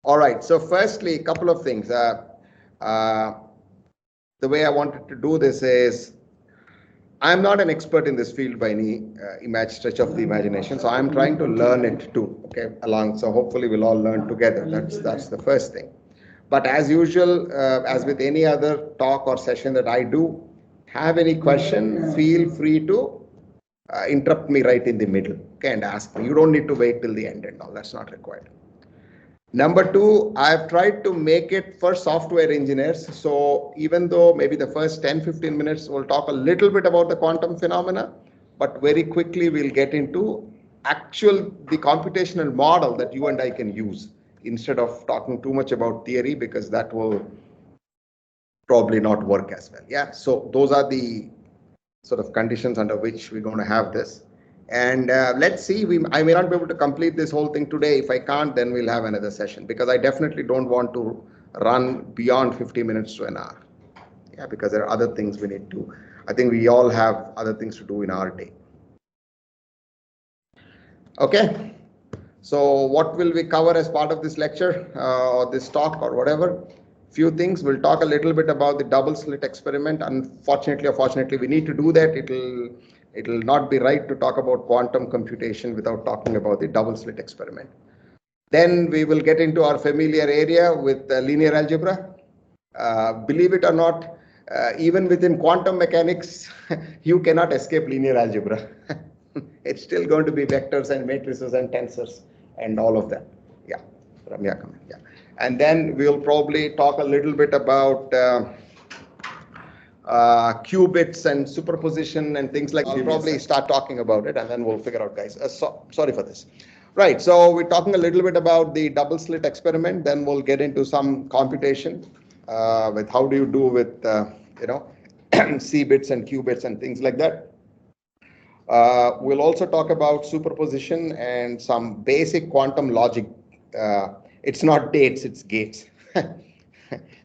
All right. So firstly, a couple of things. The way I wanted to do this is, I'm not an expert in this field by any stretch of the imagination. So I'm trying to learn it too. Okay, along. So hopefully we'll all learn together. That's the first thing. But as usual, as with any other talk or session that I do, have any question, feel free to interrupt me right in the middle. Okay, and ask me. You don't need to wait till the end and all. That's not required. Number two, I've tried to make it for software engineers. So even though maybe the first 10-15 minutes we'll talk a little bit about the quantum phenomena, but very quickly we'll get into the computational model that you and I can use instead of talking too much about theory, because that will probably not work as well. Yeah. So those are the sort of conditions under which we're going to have this. And let's see, I may not be able to complete this whole thing today. If I can't, then we'll have another session, because I definitely don't want to run beyond 50 minutes to an hour. Yeah, because there are other things we need to, I think we all have other things to do in our day. Okay. So what will we cover as part of this lecture or this talk or whatever? Few things. We'll talk a little bit about the double slit experiment. Unfortunately or fortunately, we need to do that. It'll not be right to talk about quantum computation without talking about the double slit experiment. Then we will get into our familiar area with linear algebra. Believe it or not, even within quantum mechanics, you cannot escape linear algebra. It's still going to be vectors and matrices and tensors and all of that. Yeah, Ramya, come in. Yeah. And then we'll probably talk a little bit about qubits and superposition and things like that. I'll probably start talking about it, and then we'll figure out, guys. Sorry for this. Right, so we're talking a little bit about the double slit experiment. Then we'll get into some computation with how do you do with Cbits and qubits and things like that. We'll also talk about superposition and some basic quantum logic. It's not dates, it's gates.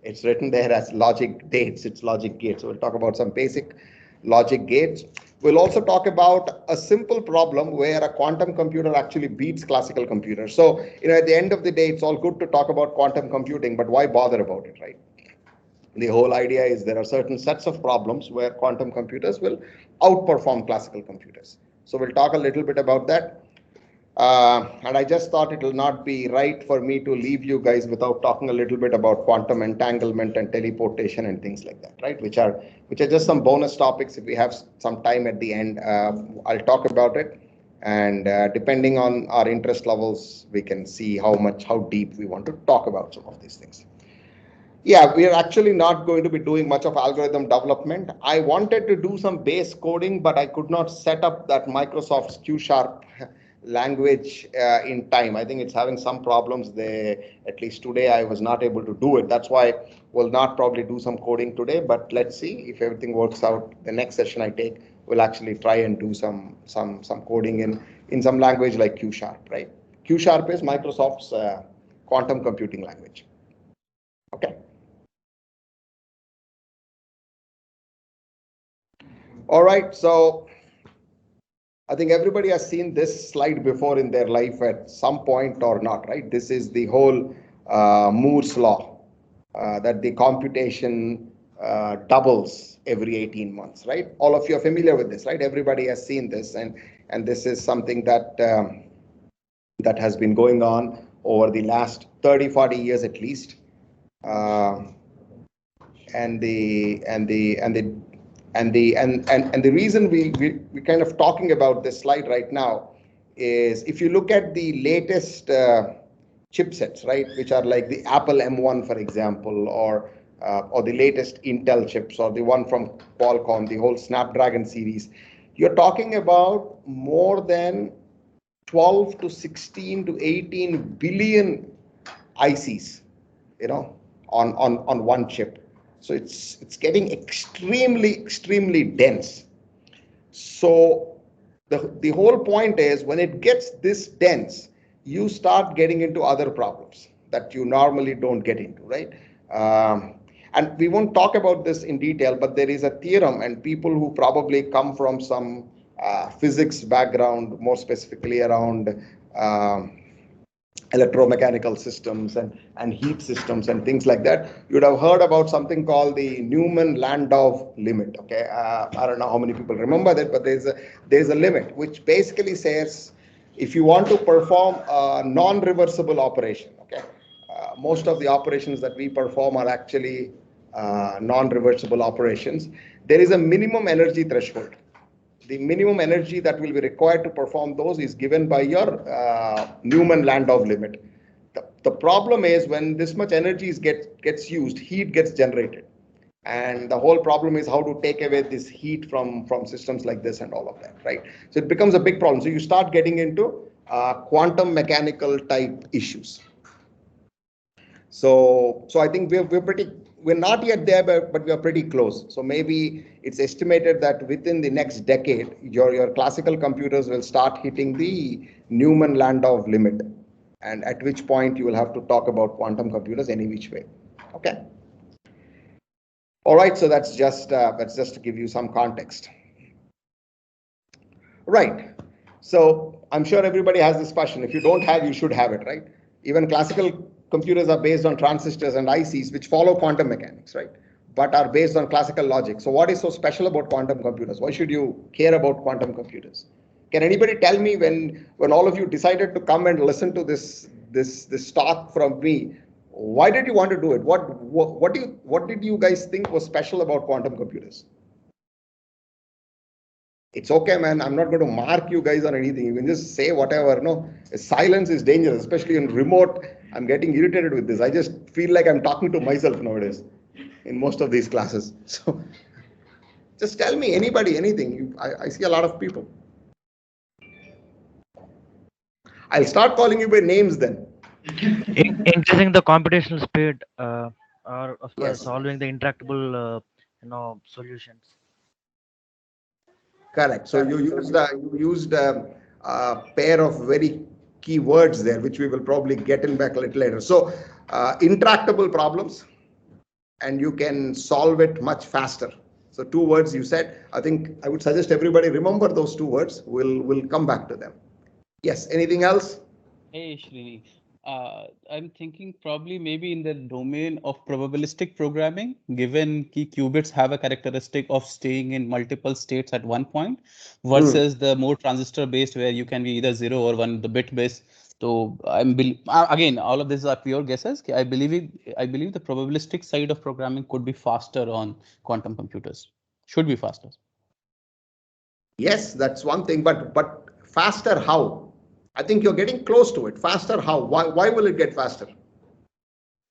It's written there as logic dates, it's logic gates. So we'll talk about some basic logic gates. We'll also talk about a simple problem where a quantum computer actually beats classical computers. So, at the end of the day, it's all good to talk about quantum computing, but why bother about it, right? The whole idea is there are certain sets of problems where quantum computers will outperform classical computers. So we'll talk a little bit about that. And I just thought it will not be right for me to leave you guys without talking a little bit about quantum entanglement and teleportation and things like that, right? Which are just some bonus topics. If we have some time at the end, I'll talk about it. And depending on our interest levels, we can see how deep we want to talk about some of these things. Yeah, we are actually not going to be doing much of algorithm development. I wanted to do some base coding, but I could not set up that Microsoft's Q# language in time. I think it's having some problems there. At least today, I was not able to do it. That's why we'll not probably do some coding today, but let's see if everything works out. The next session I take, we'll actually try and do some coding in some language like Q#, right? Q# is Microsoft's quantum computing language. Okay. All right, so I think everybody has seen this slide before in their life at some point or not, right? This is the whole Moore's law, that the computation doubles every 18 months, right? All of you are familiar with this, right? Everybody has seen this, and this is something that that has been going on over the last 30-40 years at least. And the reason we kind of talking about this slide right now is, if you look at the latest chipsets, right, which are like the Apple M1, for example, or the latest Intel chips, or the one from Qualcomm, the whole Snapdragon series, you're talking about more than 12 to 16 to 18 billion ICs, on one chip. So it's getting extremely dense. So the whole point is, when it gets this dense, you start getting into other problems that you normally don't get into, right? And we won't talk about this in detail, but there is a theorem, and people who probably come from some physics background, more specifically around electromechanical systems and heat systems and things like that. You'd have heard about something called the Newman-Landau limit. Okay, I don't know how many people remember that, but there's a limit which basically says if you want to perform a non-reversible operation. Okay, most of the operations that we perform are actually non-reversible operations. There is a minimum energy threshold. The minimum energy that will be required to perform those is given by your Newman-Landau limit. The problem is when this much energy gets used, heat gets generated. And the whole problem is how to take away this heat from systems like this and all of that, right? So it becomes a big problem. So you start getting into quantum mechanical type issues. So I think we're not yet there, but we are pretty close. So maybe it's estimated that within the next decade, your classical computers will start hitting the Newman-Landau limit, and at which point you will have to talk about quantum computers any which way. Okay. All right. So that's just to give you some context. Right. So I'm sure everybody has this question. If you don't have, you should have it, right? Even classical computers are based on transistors and ICs, which follow quantum mechanics, right? But are based on classical logic. So what is so special about quantum computers? Why should you care about quantum computers? Can anybody tell me when all of you decided to come and listen to this talk from me, why did you want to do it? What did you guys think was special about quantum computers? It's okay, man. I'm not going to mark you guys on anything. You can just say whatever. No, silence is dangerous, especially in remote. I'm getting irritated with this. I just feel like I'm talking to myself nowadays in most of these classes. So just tell me, anybody, anything. I see a lot of people. I'll start calling you by names then. Increasing the computational speed or of Yes. solving the intractable solutions. Correct. So you used a pair of very key words there, which we will probably get in back a little later. So intractable problems, and you can solve it much faster. So two words you said. I think I would suggest everybody remember those two words. We'll come back to them. Yes. Anything else? Hey, Srini. I'm thinking probably maybe in the domain of probabilistic programming, given key qubits have a characteristic of staying in multiple states at one point, versus the more transistor-based where you can be either 0 or 1, the bit-based. So again, all of these are pure guesses. I believe the probabilistic side of programming could be faster on quantum computers. Should be faster. Yes, that's one thing, but faster how? I think you're getting close to it. Faster how? Why will it get faster?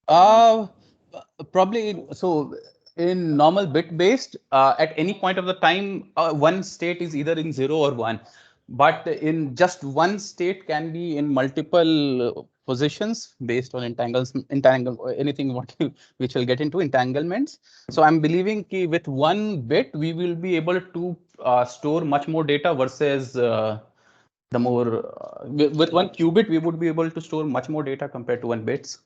Probably so in normal bit based, at any point of the time, one state is either in 0 or 1. But in just one state can be in multiple positions based on anything which will get into entanglements. So I'm believing with one bit, we will be able to store much more data versus the more with one qubit, we would be able to store much more data compared to one bits.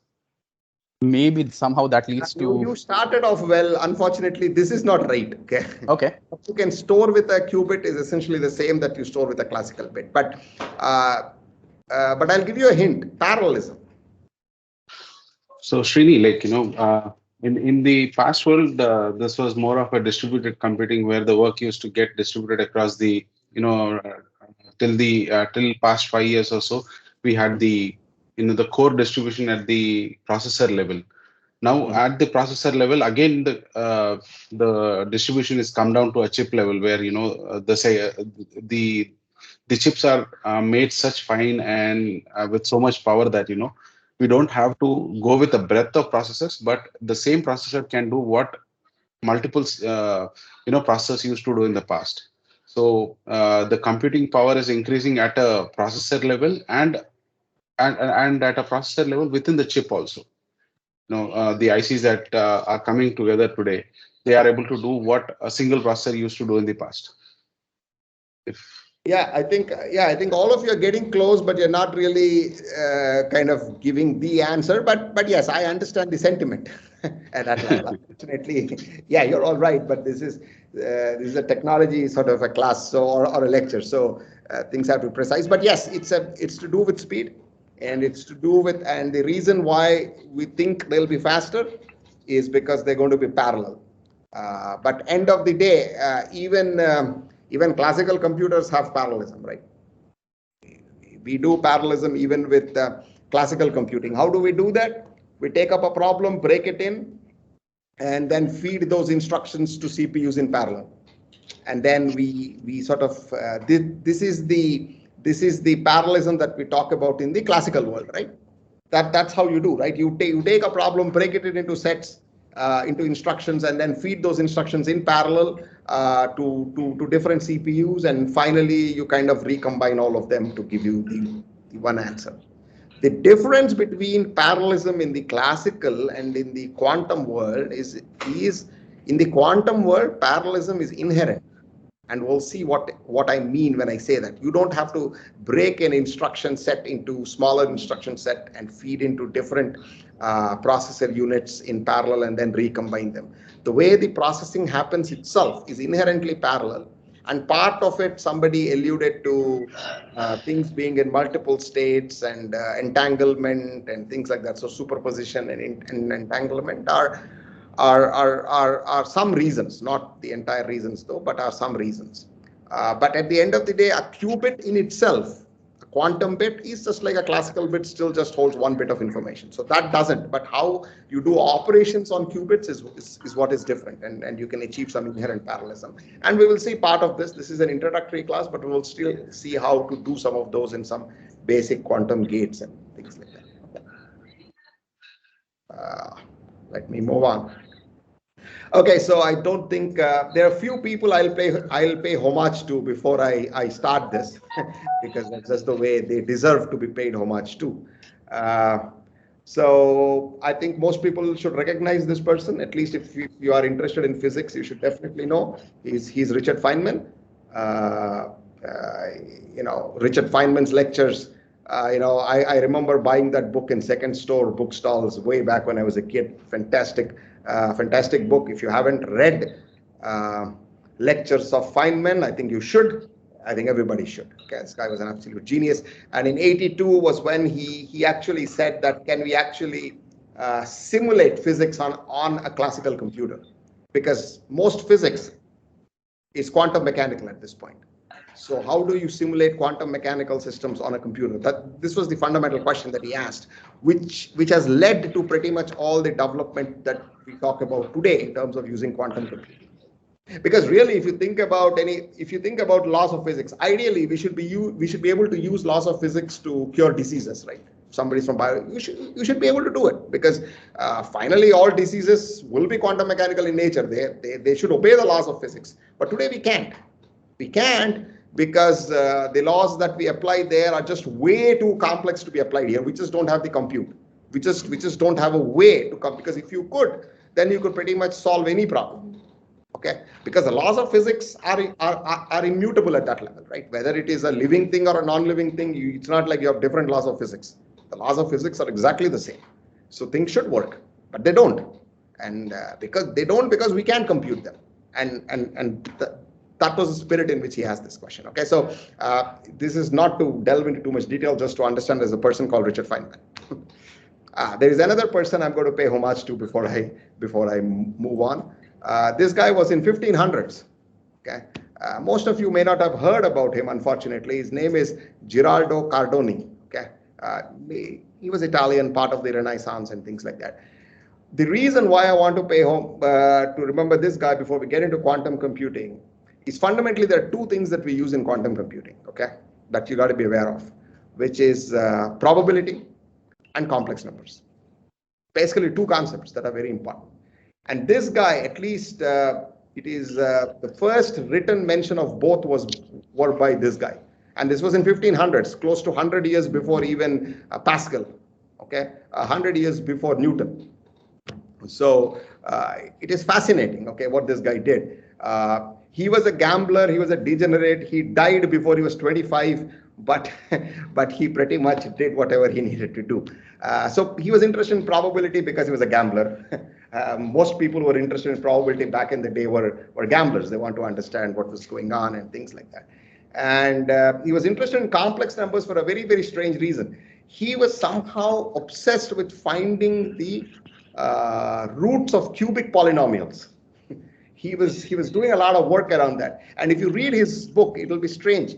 Maybe somehow that leads to. You started off well. Unfortunately, this is not right. Okay. Okay. What you can store with a qubit is essentially the same that you store with a classical bit. But I'll give you a hint. Parallelism. So Srini, in the past world, this was more of a distributed computing where the work used to get distributed across the, till past 5 years or so, we had the core distribution at the processor level. Now at the processor level, again, the distribution is come down to a chip level where, the chips are made such fine and with so much power that, we don't have to go with a breadth of processors, but the same processor can do what multiple processors used to do in the past. So the computing power is increasing at a processor level and at a processor level within the chip also. The ICs that are coming together today, they are able to do what a single processor used to do in the past. I think all of you are getting close, but you're not really kind of giving the answer. But yes, I understand the sentiment at that level. Unfortunately, yeah, you're all right. But this is a technology sort of a class, or a lecture, so things have to be precise. But yes, it's to do with speed. And it's to do with, and the reason why we think they'll be faster is because they're going to be parallel. But end of the day, even classical computers have parallelism, right? We do parallelism even with classical computing. How do we do that? We take up a problem, break it in, and then feed those instructions to CPUs in parallel. And then we sort of this is the parallelism that we talk about in the classical world, right? That's how you do, right? You take a problem, break it into sets, into instructions, and then feed those instructions in parallel to different CPUs, and finally you kind of recombine all of them to give you the one answer. The difference between parallelism in the classical and in the quantum world is in the quantum world, parallelism is inherent. And we'll see what I mean when I say that. You don't have to break an instruction set into smaller instruction set and feed into different processor units in parallel and then recombine them. The way the processing happens itself is inherently parallel. And part of it, somebody alluded to things being in multiple states and entanglement and things like that. So superposition and entanglement are some reasons, not the entire reasons though, but are some reasons. But at the end of the day, a qubit in itself, a quantum bit, is just like a classical bit, still just holds one bit of information. So that doesn't, but how you do operations on qubits is what is different, and you can achieve some inherent parallelism. And we will see part of this. This is an introductory class, but we will still see how to do some of those in some basic quantum gates and things like that. Let me move on. Okay, so I don't think there are a few people I'll pay homage to before I start this because that's just the way they deserve to be paid homage to. So I think most people should recognize this person. At least if you are interested in physics, you should definitely know. He's Richard Feynman. Richard Feynman's lectures. I remember buying that book in second store bookstalls way back when I was a kid. Fantastic book. If you haven't read lectures of Feynman, I think you should. I think everybody should. Okay, this guy was an absolute genius. And in '82 was when he actually said that can we actually simulate physics on a classical computer? Because most physics is quantum mechanical at this point. So how do you simulate quantum mechanical systems on a computer? This was the fundamental question that he asked, which has led to pretty much all the development that we talk about today in terms of using quantum computing. Because really, if you think about laws of physics, ideally we should be able to use laws of physics to cure diseases, right? If somebody's from bio, you should be able to do it, because finally all diseases will be quantum mechanical in nature. They should obey the laws of physics. But today we can't. We can't, because the laws that we apply there are just way too complex to be applied here. We just don't have the compute. We just don't have a way to come, because if you could, then you could pretty much solve any problem. Okay, because the laws of physics are immutable at that level, right? Whether it is a living thing or a non-living thing, it's not like you have different laws of physics. The laws of physics are exactly the same. So things should work, but they don't, and because we can't compute them, that was the spirit in which he has this question. Okay, so this is not to delve into too much detail, just to understand there's a person called Richard Feynman. There is another person I'm going to pay homage to before I move on. This guy was in 1500s. Okay, most of you may not have heard about him, unfortunately. His name is Giraldo Cardoni. Okay, he was Italian, part of the Renaissance and things like that. The reason why I want to pay home to remember this guy before we get into quantum computing is fundamentally there are two things that we use in quantum computing, okay, that you got to be aware of, which is probability and complex numbers. Basically two concepts that are very important. And this guy, at least it is the first written mention of both were by this guy. And this was in 1500s, close to 100 years before even Pascal, okay, 100 years before Newton. So it is fascinating, okay, what this guy did. He was a gambler, he was a degenerate, he died before he was 25, but he pretty much did whatever he needed to do. So he was interested in probability because he was a gambler. Most people who were interested in probability back in the day were gamblers. They want to understand what was going on and things like that. And he was interested in complex numbers for a very, very strange reason. he was somehow obsessed with finding the roots of cubic polynomials. He was doing a lot of work around that. And if you read his book, it will be strange.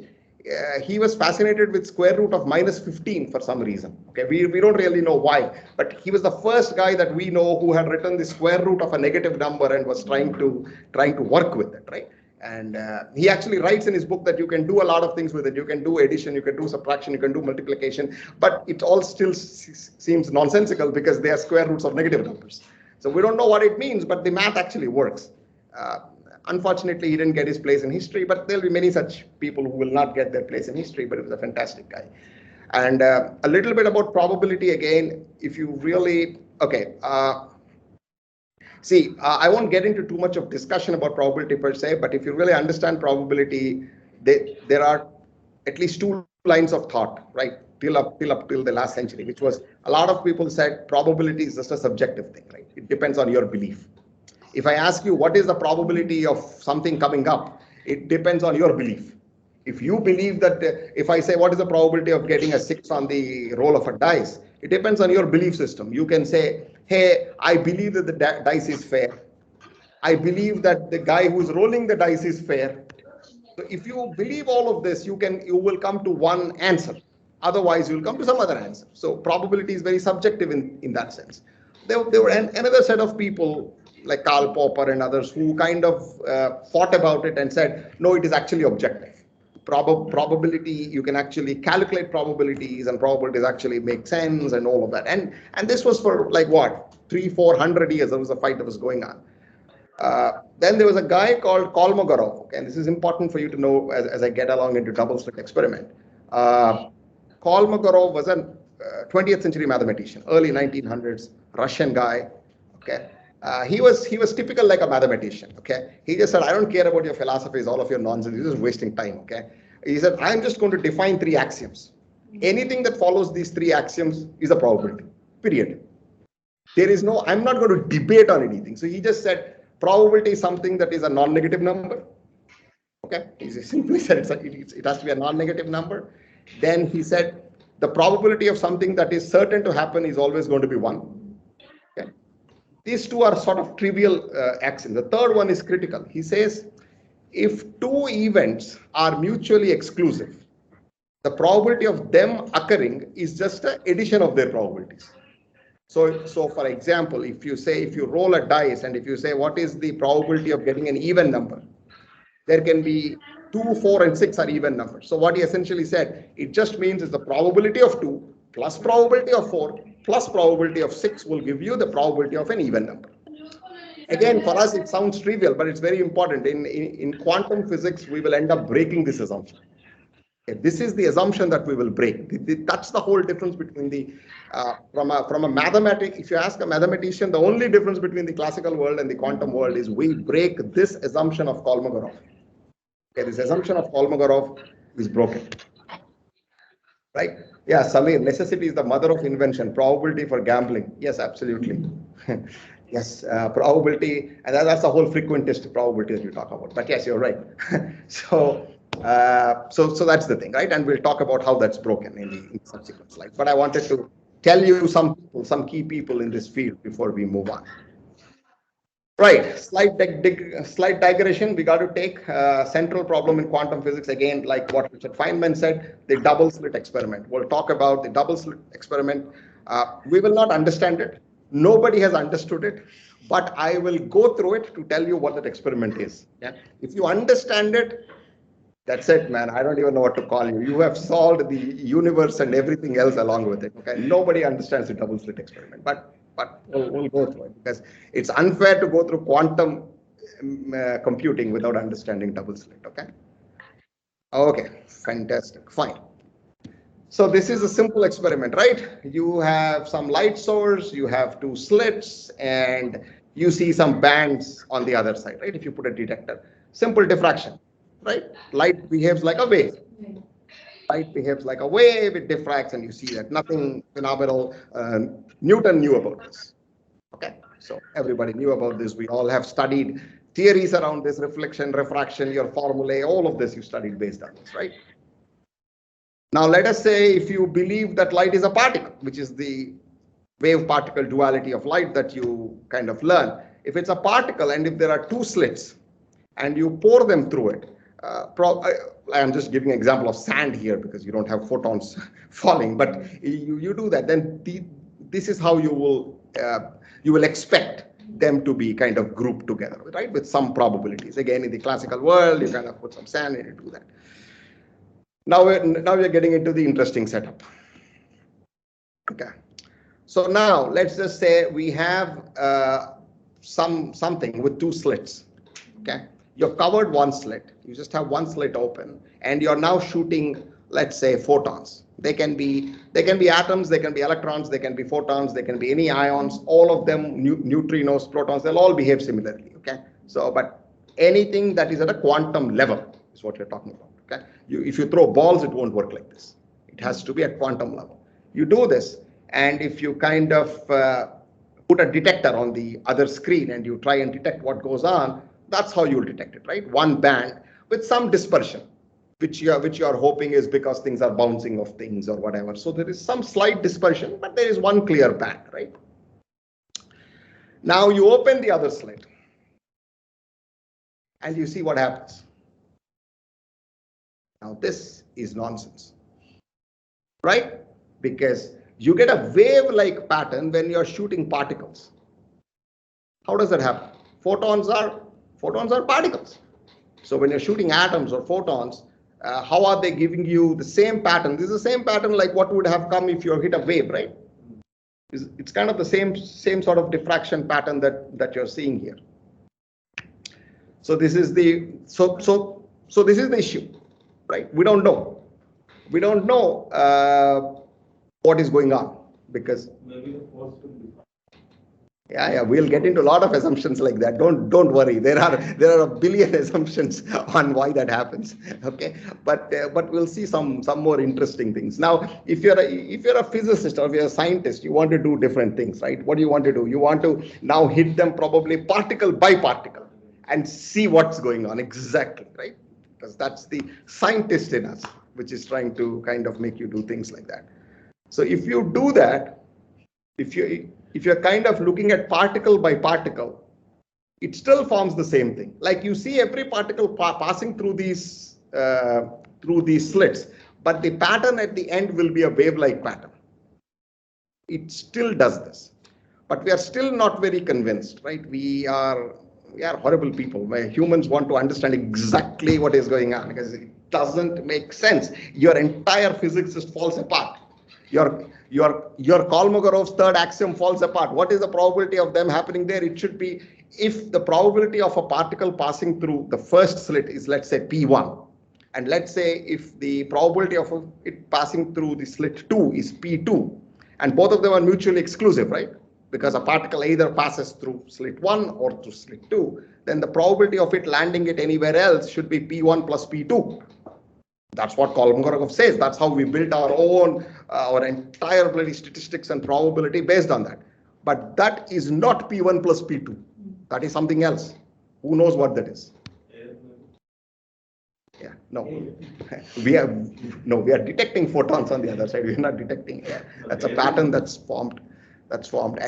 He was fascinated with square root of -15 for some reason. Okay, we don't really know why, but he was the first guy that we know who had written the square root of a negative number and was trying to work with it, right? And he actually writes in his book that you can do a lot of things with it. You can do addition, you can do subtraction, you can do multiplication, but it all still seems nonsensical because they are square roots of negative numbers. So we don't know what it means, but the math actually works. Unfortunately, he didn't get his place in history, but there'll be many such people who will not get their place in history, but he was a fantastic guy. And a little bit about probability again, if you really, okay. See, I won't get into too much of discussion about probability per se, but if you really understand probability, there are at least two lines of thought, right? Till the last century, which was a lot of people said probability is just a subjective thing, right? It depends on your belief. If I ask you what is the probability of something coming up, it depends on your belief. If you believe that, if I say what is the probability of getting a 6 on the roll of a dice, it depends on your belief system. You can say, hey, I believe that the dice is fair. I believe that the guy who's rolling the dice is fair. So if you believe all of this, you will come to one answer. Otherwise, you'll come to some other answer. So probability is very subjective in that sense. There were another set of people like Karl Popper and others who kind of fought about it and said, no, it is actually objective. Probability, you can actually calculate probabilities, and probabilities actually make sense and all of that. And this was for like what, 300-400 years. There was a fight that was going on. Then there was a guy called Kolmogorov, okay, and this is important for you to know as I get along into double slit experiment. Kolmogorov was a 20th century mathematician, early 1900s, Russian guy. Okay, he was typical like a mathematician. Okay, he just said, I don't care about your philosophies, all of your nonsense. You're just wasting time. Okay, he said, I'm just going to define 3 axioms. Anything that follows these 3 axioms is a probability. Period. There is no, I'm not going to debate on anything. So he just said, probability is something that is a non-negative number. Okay, he simply said it has to be a non-negative number. Then he said, the probability of something that is certain to happen is always going to be 1. Okay. These 2 are sort of trivial axioms. The third one is critical. He says, if 2 events are mutually exclusive, the probability of them occurring is just an addition of their probabilities. So for example, if you roll a dice and if you say what is the probability of getting an even number, there can be 2, 4, and 6 are even numbers. So what he essentially said, it just means is the probability of 2 plus probability of 4 plus probability of 6 will give you the probability of an even number. Again, for us, it sounds trivial, but it's very important. In quantum physics, we will end up breaking this assumption. Okay, this is the assumption that we will break. That's the whole difference between the, from a mathematic, if you ask a mathematician, the only difference between the classical world and the quantum world is we break this assumption of Kolmogorov. Okay, this assumption of Kolmogorov is broken. Right? Yeah, Samir, necessity is the mother of invention. Probability for gambling. Yes, absolutely. Yes, probability, and that's the whole frequentist probability that you talk about. But yes, you're right. So that's the thing, right? And we'll talk about how that's broken in the subsequent slides. But I wanted to tell you some key people in this field before we move on. Right, slight digression. We got to take central problem in quantum physics again, like what Richard Feynman said, the double slit experiment. We'll talk about the double slit experiment. We will not understand it. Nobody has understood it, but I will go through it to tell you what that experiment is. Yeah? If you understand it, that's it, man. I don't even know what to call you. You have solved the universe and everything else along with it. Okay, nobody understands the double slit experiment, but we'll go through it because it's unfair to go through quantum computing without understanding double slit. Okay, fantastic, fine. So this is a simple experiment, right? You have some light source, you have 2 slits, and you see some bands on the other side, right? If you put a detector, simple diffraction, right? Light behaves like a wave. Light behaves like a wave, it diffracts, and you see that nothing phenomenal. Newton knew about this. Okay, so everybody knew about this. We all have studied theories around this, reflection, refraction, your formulae, all of this you studied based on this, right? Now, let us say if you believe that light is a particle, which is the wave particle duality of light that you kind of learn. If it's a particle and if there are two slits and you pour them through it, I'm just giving an example of sand here because you don't have photons falling, but you do that, then this is how you will expect them to be kind of grouped together, right? With some probabilities. Again, in the classical world, you kind of put some sand and you do that. Now we're getting into the interesting setup. Okay. So now let's just say we have something with two slits. Okay. You've covered one slit. You just have one slit open, and you're now shooting, let's say, photons. They can be atoms, they can be electrons, they can be photons, they can be any ions. All of them, neutrinos, protons, they'll all behave similarly. Okay. So, but anything that is at a quantum level is what you're talking about. Okay. If you throw balls, it won't work like this. It has to be at quantum level. You do this, and if you kind of put a detector on the other screen and you try and detect what goes on, that's how you'll detect it, right? One band with some dispersion, which you are hoping is because things are bouncing off things or whatever. So there is some slight dispersion, but there is one clear band, right? Now you open the other slit and you see what happens. Now this is nonsense, right? Because you get a wave-like pattern when you're shooting particles. How does that happen? Photons are particles. So when you're shooting atoms or photons, how are they giving you the same pattern? This is the same pattern like what would have come if you hit a wave, right? It's kind of the same sort of diffraction pattern that you're seeing here. So this is the this is the issue, right? We don't know. We don't know what is going on because maybe the force will be. Yeah, we'll get into a lot of assumptions like that. Don't worry. There are a billion assumptions on why that happens. Okay, but we'll see some more interesting things. Now, if you're a physicist or if you're a scientist, you want to do different things, right? What do you want to do? You want to now hit them probably particle by particle and see what's going on exactly, right? Because that's the scientist in us, which is trying to kind of make you do things like that. So if you do that, if you're kind of looking at particle by particle, it still forms the same thing. Like you see every particle passing through these slits, but the pattern at the end will be a wave-like pattern. It still does this, but we are still not very convinced, right? We are horrible people. Humans want to understand exactly what is going on because it doesn't make sense. Your entire physics just falls apart. Your Kolmogorov's third axiom falls apart. What is the probability of them happening there? It should be if the probability of a particle passing through the first slit is, let's say, P1. And let's say if the probability of it passing through the slit 2 is P2. And both of them are mutually exclusive, right? Because a particle either passes through slit 1 or through slit 2. Then the probability of it landing it anywhere else should be P1 plus P2. That's what Kolmogorov says. That's how we built our entire bloody statistics and probability based on that. But that is not P1 plus P2. That is something else. Who knows what that is? Yeah, no. We are detecting photons on the other side. We are not detecting air. That's a pattern that's formed.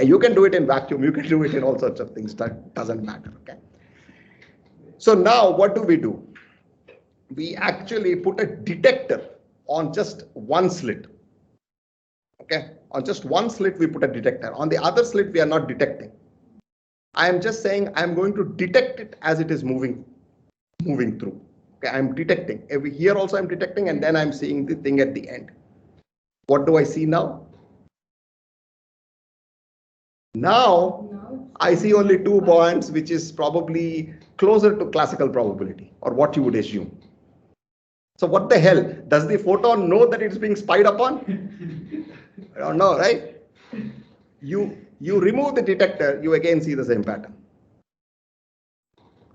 You can do it in vacuum. You can do it in all sorts of things. That doesn't matter. Okay. So now what do? We actually put a detector on just one slit. Okay, on just one slit we put a detector. On the other slit we are not detecting. I am just saying I'm going to detect it as it is moving through. Okay, I'm detecting. Here also I'm detecting, and then I'm seeing the thing at the end. What do I see now? Now I see only two points, which is probably closer to classical probability, or what you would assume. So what the hell? Does the photon know that it's being spied upon? I don't know, right? You remove the detector, you again see the same pattern.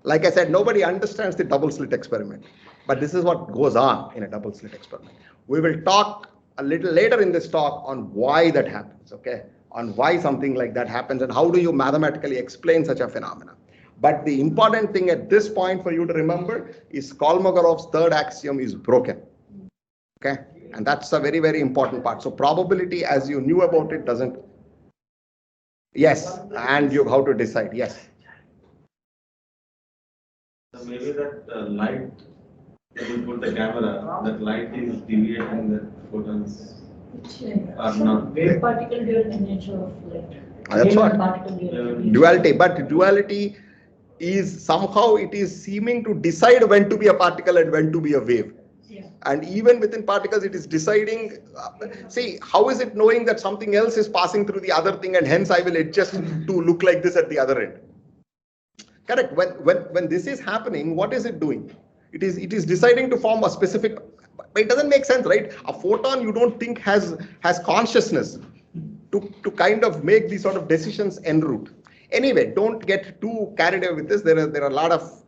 Like I said, nobody understands the double slit experiment, but this is what goes on in a double slit experiment. We will talk a little later in this talk on why that happens, okay? On why something like that happens and how do you mathematically explain such a phenomenon. But the important thing at this point for you to remember is Kolmogorov's third axiom is broken. Okay, And that's a very, very important part. So probability, as you knew about it, doesn't. Yes, and you how to decide. Yes. So maybe that light, when you put the camera, that light is deviating the photons or not. Wave particle dual nature of light. That's what. Duality. But duality is somehow it is seeming to decide when to be a particle and when to be a wave. Yeah. And even within particles, it is deciding. See, how is it knowing that something else is passing through the other thing, and hence I will adjust to look like this at the other end? Correct. When this is happening, what is it doing? It is deciding to form a specific. But it doesn't make sense, right? A photon you don't think has consciousness to kind of make these sort of decisions en route. Anyway, don't get too carried away with this. There are a lot of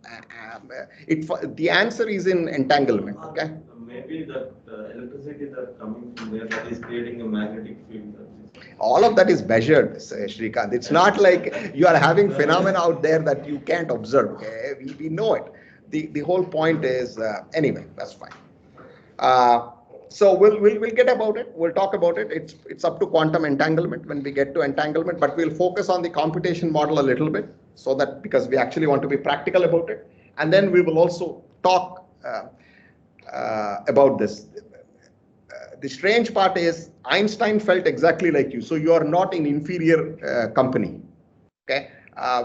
the answer is in entanglement. Okay. Maybe that electricity that's coming from there that is creating a magnetic field. All of that is measured, Shrikant. It's not like you are having phenomena out there that you can't observe. Okay? We know it. The whole point is anyway. That's fine. So we'll get about it. We'll talk about it. It's up to quantum entanglement when we get to entanglement, but we'll focus on the computation model a little bit, so that because we actually want to be practical about it, and then we will also talk about this. The strange part is Einstein felt exactly like you, so you are not in inferior company. Okay,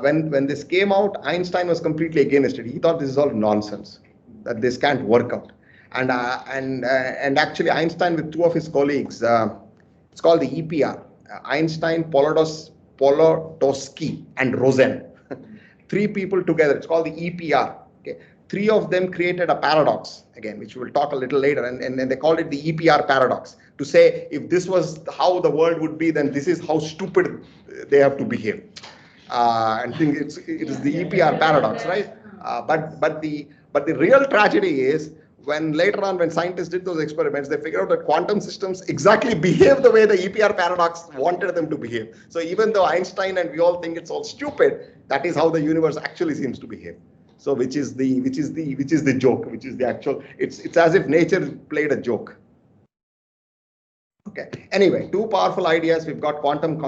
when this came out, Einstein was completely against it. He thought this is all nonsense, that this can't work out. And actually Einstein with two of his colleagues, it's called the EPR, Einstein, Polotowski, and Rosen. Three people together. It's called the EPR. Okay. Three of them created a paradox, again, which we'll talk a little later, and they called it the EPR paradox, to say if this was how the world would be, then this is how stupid they have to behave. And I think it is the EPR paradox, right? But the real tragedy is when later on, when scientists did those experiments, they figured out that quantum systems exactly behave the way the EPR paradox wanted them to behave. So even though Einstein and we all think it's all stupid, that is how the universe actually seems to behave. So which is the joke, which is the actual. It's as if nature played a joke. Okay. Anyway, two powerful ideas. We've got quantum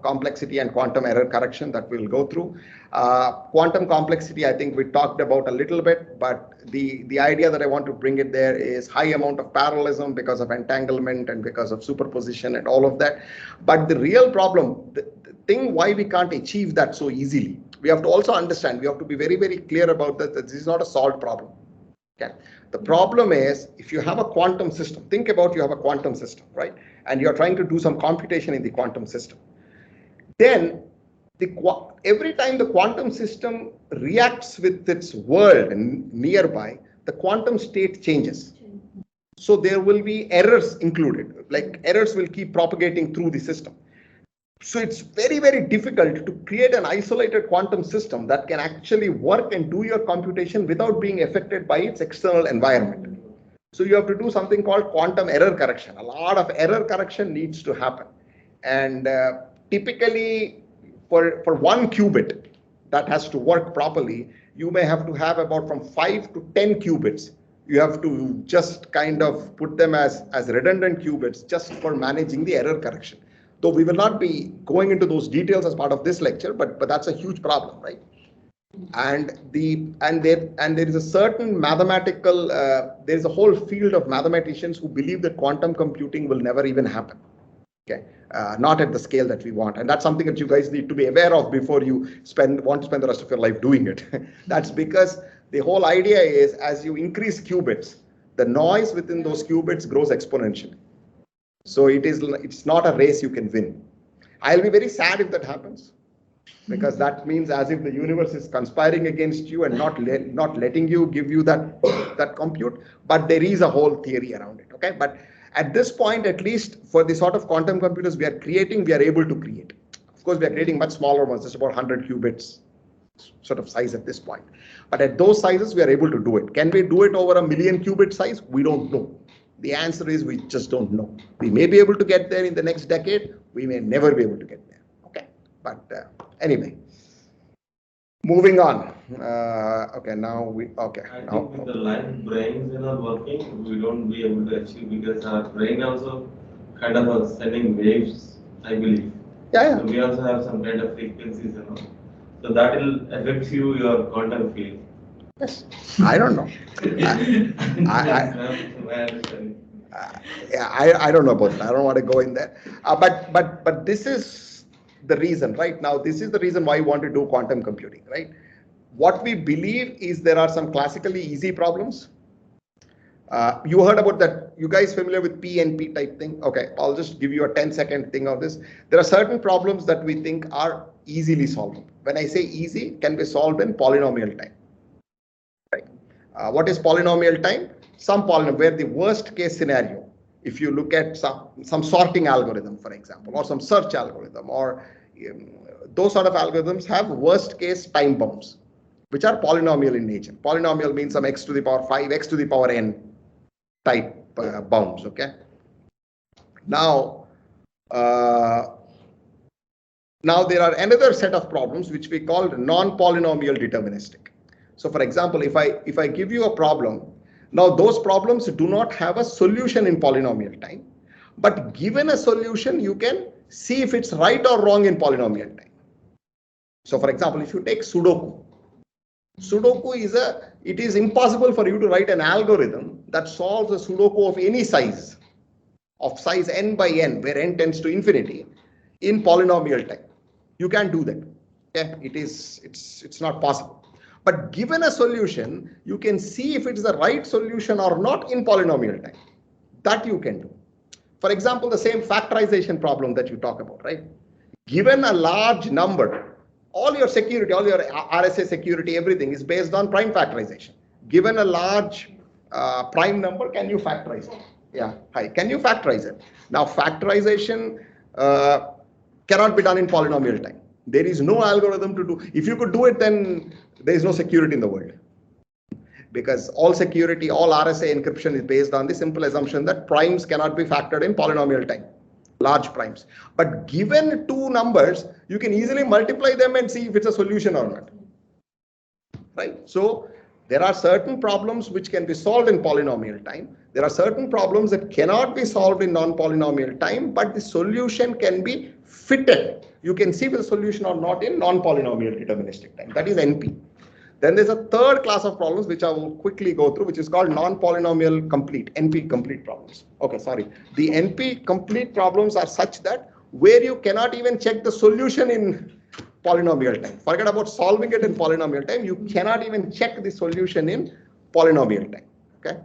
complexity and quantum error correction that we'll go through. Quantum complexity, I think we talked about a little bit, but the idea that I want to bring it there is high amount of parallelism because of entanglement and because of superposition and all of that. But the real problem, the thing why we can't achieve that so easily, we have to also understand, we have to be very, very clear about that this is not a solved problem. Okay. The problem is, if you have a quantum system, think about you have a quantum system, right? And you're trying to do some computation in the quantum system. Then, every time the quantum system reacts with its world nearby, the quantum state changes. So there will be errors included, like errors will keep propagating through the system. So it's very, very difficult to create an isolated quantum system that can actually work and do your computation without being affected by its external environment. So you have to do something called quantum error correction. A lot of error correction needs to happen. And typically for one qubit that has to work properly, you may have to have about from 5 to 10 qubits. You have to just kind of put them as redundant qubits just for managing the error correction. Though we will not be going into those details as part of this lecture, but that's a huge problem, right? And there is a certain mathematical, there is a whole field of mathematicians who believe that quantum computing will never even happen. Okay, not at the scale that we want, and that's something that you guys need to be aware of before you want to spend the rest of your life doing it. That's because the whole idea is as you increase qubits, the noise within those qubits grows exponentially. So it's not a race you can win. I'll be very sad if that happens, because that means as if the universe is conspiring against you and not letting you give you that compute. But there is a whole theory around it. Okay, but at this point, at least for the sort of quantum computers we are creating, we are able to create. Of course, we are creating much smaller ones, just about 100 qubits sort of size at this point. But at those sizes, we are able to do it. Can we do it over a million qubit size? We don't know. The answer is we just don't know. We may be able to get there in the next decade. We may never be able to get there. Okay, but anyway. Moving on. Okay, now I think with the live brains working, we don't be able to achieve because our brain also kind of sending waves, I believe. Yeah. So we also have some kind of frequencies. So that will affect your quantum field. Yes. I don't know. I don't know about that. I don't want to go in there. But this is the reason, right? Now, this is the reason why we want to do quantum computing, right? What we believe is there are some classically easy problems. You heard about that. You guys familiar with PNP type thing? Okay, I'll just give you a 10-second thing of this. There are certain problems that we think are easily solvable. When I say easy, can be solved in polynomial time. Right? What is polynomial time? Some polynomial where the worst case scenario, if you look at some sorting algorithm, for example, or some search algorithm, or those sort of algorithms have worst case time bounds, which are polynomial in nature. Polynomial means some x to the power 5, x to the power n type bounds. Okay. Now there are another set of problems which we call non-polynomial deterministic. So for example, if I give you a problem, now those problems do not have a solution in polynomial time, but given a solution, you can see if it's right or wrong in polynomial time. So for example, if you take Sudoku it is impossible for you to write an algorithm that solves a Sudoku of any size, of size n by n, where n tends to infinity, in polynomial time. You can't do that. Yeah, it's not possible. But given a solution, you can see if it's the right solution or not in polynomial time. That you can do. For example, the same factorization problem that you talk about, right? Given a large number, all your security, all your RSA security, everything is based on prime factorization. Given a large prime number, can you factorize it? Yeah, hi. Can you factorize it? Now, factorization cannot be done in polynomial time. There is no algorithm to do. If you could do it, then there is no security in the world. Because all security, all RSA encryption is based on the simple assumption that primes cannot be factored in polynomial time, large primes. But given two numbers, you can easily multiply them and see if it's a solution or not. Right? So there are certain problems which can be solved in polynomial time. There are certain problems that cannot be solved in non-polynomial time, but the solution can be fitted. You can see the solution or not in non-polynomial deterministic time. That is NP. Then there's a third class of problems which I will quickly go through, which is called non-polynomial complete, NP complete problems. Okay, sorry. The NP complete problems are such that where you cannot even check the solution in polynomial time. Forget about solving it in polynomial time. You cannot even check the solution in polynomial time. Okay.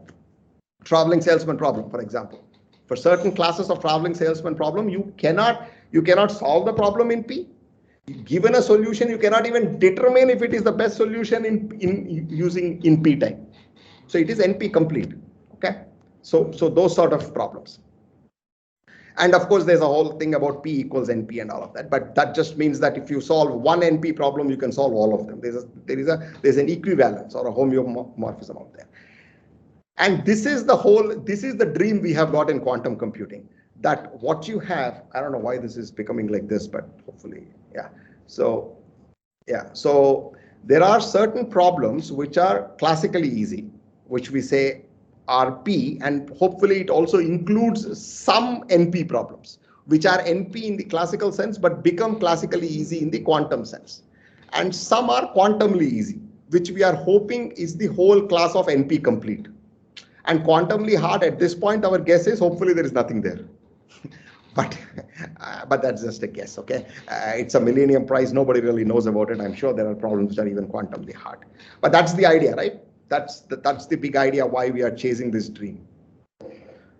Traveling salesman problem, for example. For certain classes of traveling salesman problem, you cannot solve the problem in P. Given a solution, you cannot even determine if it is the best solution using in P time. So it is NP complete. Okay. So those sort of problems. And of course, there's a whole thing about P equals NP and all of that. But that just means that if you solve one NP problem, you can solve all of them. There's an equivalence or a homeomorphism out there. And this is the dream we have got in quantum computing. That what you have, I don't know why this is becoming like this, but hopefully, yeah. So there are certain problems which are classically easy, which we say are P, and hopefully it also includes some NP problems, which are NP in the classical sense, but become classically easy in the quantum sense. And some are quantumly easy, which we are hoping is the whole class of NP complete. And quantumly hard, at this point, our guess is hopefully there is nothing there. But that's just a guess, okay? It's a Millennium Prize. Nobody really knows about it. I'm sure there are problems that are even quantumly hard. But that's the idea, right? That's the big idea why we are chasing this dream.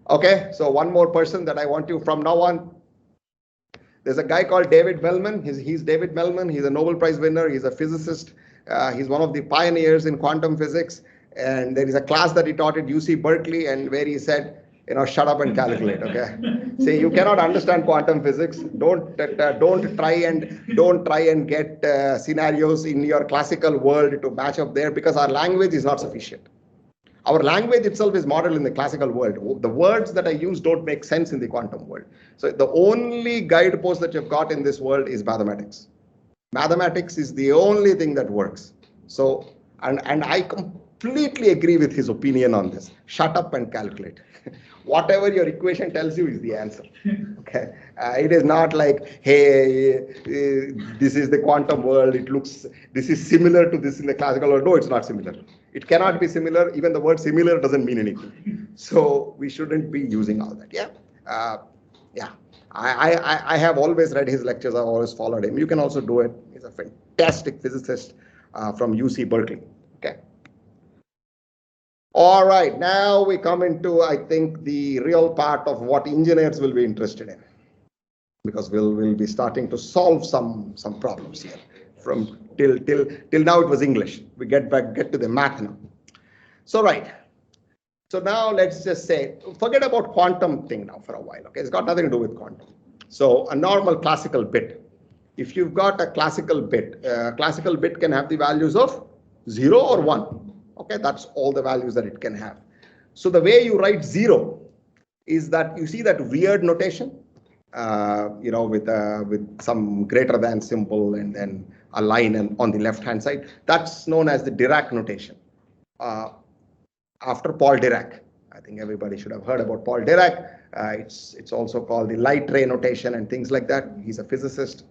Okay, so one more person that I want to, from now on, there's a guy called David Mellman. He's David Mellman. He's a Nobel Prize winner. He's a physicist. He's one of the pioneers in quantum physics. And there is a class that he taught at UC Berkeley, and where he said, shut up and calculate. Okay, say you cannot understand quantum physics. Don't try and get scenarios in your classical world to match up there, because our language is not sufficient. Our language itself is modeled in the classical world. The words that I use don't make sense in the quantum world. So the only guidepost that you've got in this world is mathematics. Mathematics is the only thing that works. So, and I completely agree with his opinion on this. Shut up and calculate. Whatever your equation tells you is the answer. Okay, it is not like, hey, this is the quantum world. It looks, this is similar to this in the classical world. No, it's not similar. It cannot be similar. Even the word similar doesn't mean anything. So we shouldn't be using all that. Yeah, yeah. I have always read his lectures. I've always followed him. You can also do it. He's a fantastic physicist from UC Berkeley. Okay. All right. Now we come into, I think, the real part of what engineers will be interested in, because we'll be starting to solve some problems here. From till now it was English. We get to the math now. So right. So now let's just say, forget about quantum thing now for a while. Okay, it's got nothing to do with quantum. So a normal classical bit. If you've got a classical bit can have the values of 0 or 1. Okay, that's all the values that it can have. So the way you write 0 is that you see that weird notation, with some greater than symbol and then a line on the left hand side. That's known as the Dirac notation. After Paul Dirac. I think everybody should have heard about Paul Dirac. It's also called the light ray notation and things like that. He's a physicist.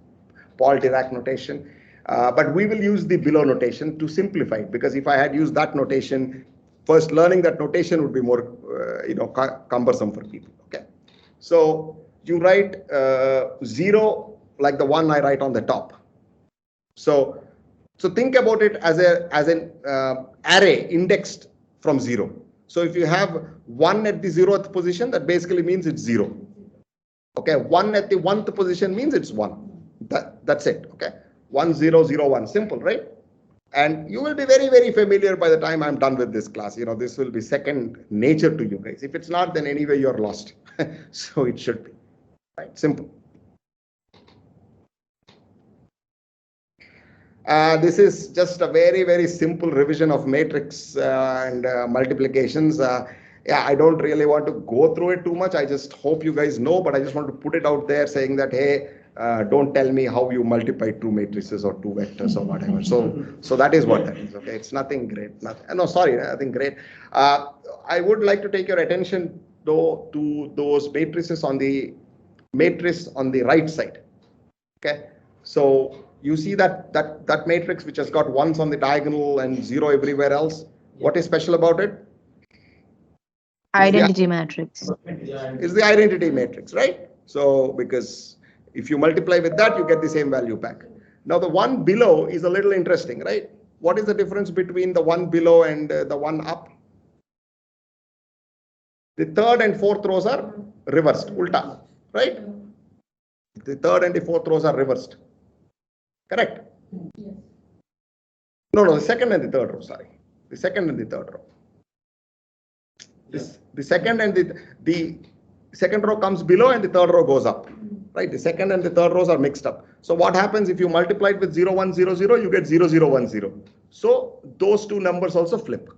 Paul Dirac notation. But we will use the below notation to simplify it, because if I had used that notation, first learning that notation would be more cumbersome for people. Okay. So you write 0 like the one I write on the top. So think about it as an array indexed from 0. So if you have 1 at the 0th position, that basically means it's 0. Okay, 1 at the 1th position means it's 1. That's it. Okay, 1 0 0 1, simple, right? And you will be very, very familiar by the time I'm done with this class. This will be second nature to you guys. If it's not, then anyway you're lost. So it should be, right? Simple. This is just a very, very simple revision of matrix and multiplications. Yeah, I don't really want to go through it too much. I just hope you guys know, but I just want to put it out there saying that, hey, don't tell me how you multiply 2 matrices or 2 vectors or whatever. So that is what that is. Okay, it's nothing great. Nothing great. I would like to take your attention though to those matrices on the matrix on the right side. Okay, so you see that matrix which has got 1s on the diagonal and 0 everywhere else. What is special about it? Identity matrix. Is the identity matrix, right? So because if you multiply with that, you get the same value back. Now the one below is a little interesting, right? What is the difference between the one below and the one up? The third and fourth rows are reversed, ulta, right? The third and the fourth rows are reversed. Correct? Yes. No, the second and the third row, sorry. The second and the third row. The second and the second row comes below and the third row goes up. Right? The second and the third rows are mixed up. So what happens if you multiply it with 0, 1, 0, 0, you get 0, 0, 1, 0. So those two numbers also flip.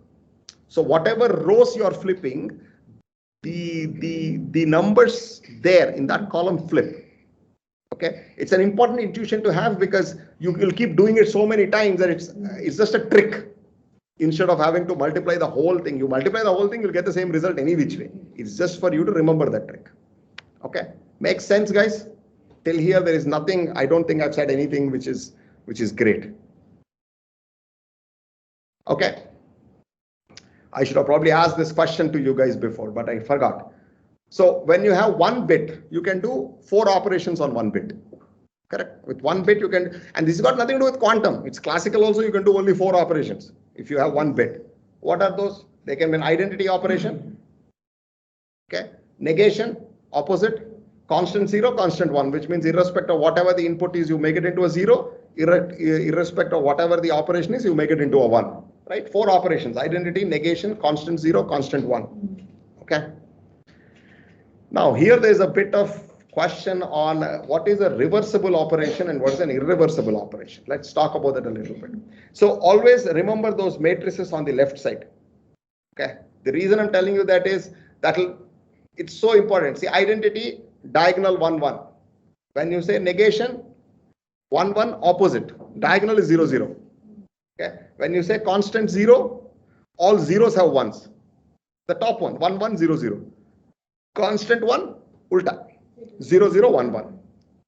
So whatever rows you are flipping, the numbers there in that column flip. Okay, it's an important intuition to have because you will keep doing it so many times that it's just a trick. Instead of having to multiply the whole thing, you multiply the whole thing, you'll get the same result any which way. It's just for you to remember that trick. Okay, makes sense, guys? Till here, there is nothing. I don't think I've said anything which is great. Okay, I should have probably asked this question to you guys before, but I forgot. So when you have 1 bit, you can do 4 operations on 1 bit. Correct? With 1 bit, you can, and this has got nothing to do with quantum. It's classical also, you can do only 4 operations if you have 1 bit. What are those? They can be an identity operation. Okay. Negation, opposite, constant 0, constant 1, which means irrespective of whatever the input is, you make it into a 0. Irrespective of whatever the operation is, you make it into a 1. Right? 4 operations: identity, negation, constant 0, constant 1. Okay. Now here there is a bit of question on what is a reversible operation and what is an irreversible operation. Let's talk about that a little bit. So always remember those matrices on the left side. Okay. The reason I'm telling you that is it's so important. See, identity, diagonal 1 1. When you say negation, 1, 1, opposite. Diagonal is 0, 0. Okay. When you say constant 0, all zeros have ones. The top one, 1, 1, 0, 0. Constant 1, ulta. 0, 0, 1, 1.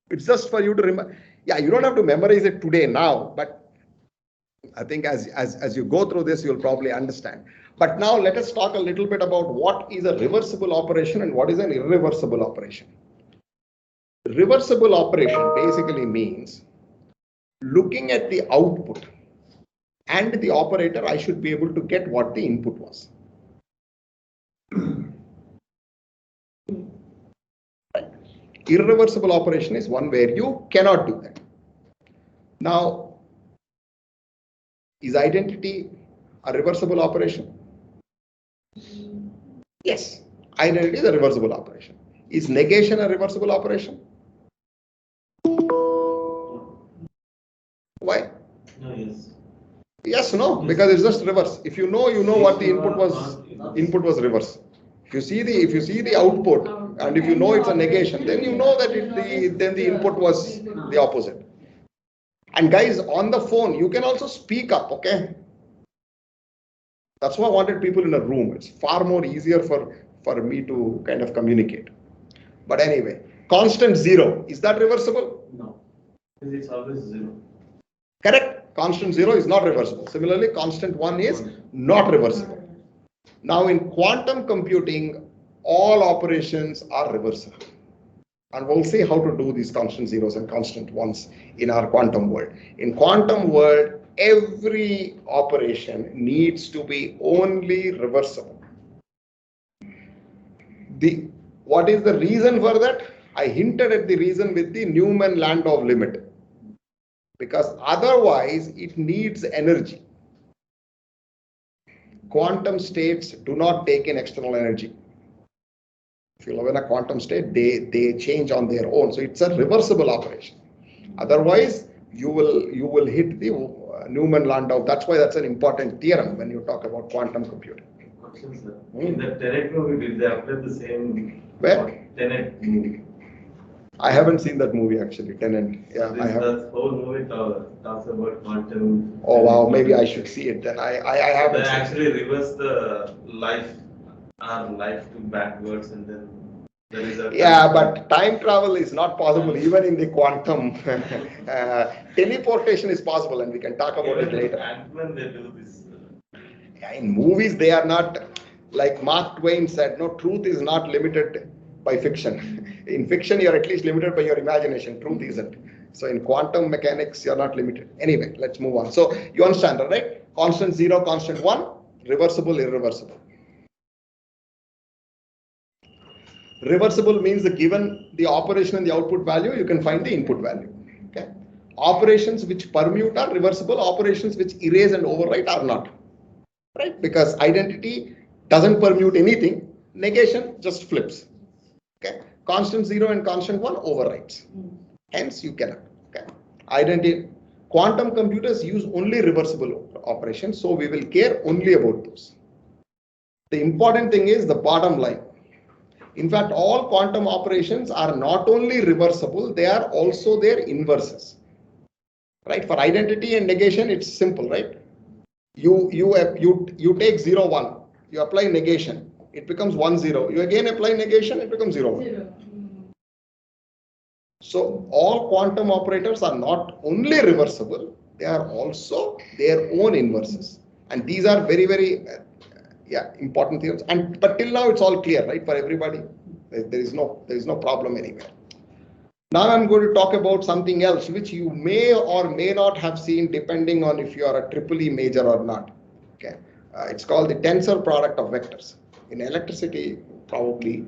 It's just for you to remember. Yeah, you don't have to memorize it today now, but I think as you go through this, you'll probably understand. But now let us talk a little bit about what is a reversible operation and what is an irreversible operation. Reversible operation basically means looking at the output and the operator, I should be able to get what the input was. Irreversible operation is one where you cannot do that. Now, is identity a reversible operation? Yes, identity is a reversible operation. Is negation a reversible operation? Why? No, yes. Yes, no, because it's just reverse. If you know what the input was reverse. If you see the output and if you know it's a negation, then you know that then the input was the opposite. And guys, on the phone, you can also speak up, okay? That's why I wanted people in a room. It's far more easier for me to kind of communicate. But anyway, constant 0, is that reversible? No, it's always 0. Correct. Constant 0 is not reversible. Similarly, constant 1 is not reversible. Now, in quantum computing, all operations are reversible. And we'll see how to do these constant zeros and constant ones in our quantum world. In quantum world, every operation needs to be only reversible. What is the reason for that? I hinted at the reason with the Newman-Landau limit. Because otherwise, it needs energy. Quantum states do not take in external energy. If you live in a quantum state, they change on their own. So it's a reversible operation. Otherwise, you will hit the Newman-Landau. That's why that's an important theorem when you talk about quantum computing. In the Tenet movie, did they apply the same? Where? Tenet movie. I haven't seen that movie actually. Tenet. Yeah, I have. That whole movie talks about quantum. Oh wow, maybe I should see it then. I haven't. They actually reverse the life to backwards, and then there is a. Yeah, but time travel is not possible even in the quantum. Teleportation is possible, and we can talk about it later. Ant-Man, they do this. Yeah, in movies, they are not, like Mark Twain said, no, truth is not limited by fiction. In fiction, you're at least limited by your imagination. Truth isn't. So in quantum mechanics, you're not limited. Anyway, let's move on. So you understand that, right? Constant 0, constant 1, reversible, irreversible. Reversible means that given the operation and the output value, you can find the input value. Okay. Operations which permute are reversible. Operations which erase and overwrite are not. Right? Because identity doesn't permute anything. Negation just flips. Okay. Constant 0 and constant 1 overwrites. Hence, you cannot. Okay. Identity. Quantum computers use only reversible operations, so we will care only about those. The important thing is the bottom line. In fact, all quantum operations are not only reversible, they are also their inverses. Right? For identity and negation, it's simple, right? You take 0, 1, you apply negation, it becomes 1, 0. You again apply negation, it becomes 0, 1. So all quantum operators are not only reversible, they are also their own inverses. And these are very, very important theorems. But till now it's all clear, right, for everybody. There is no problem anywhere. Now I'm going to talk about something else which you may or may not have seen depending on if you are a triple E major or not. Okay, it's called the tensor product of vectors. In electricity, probably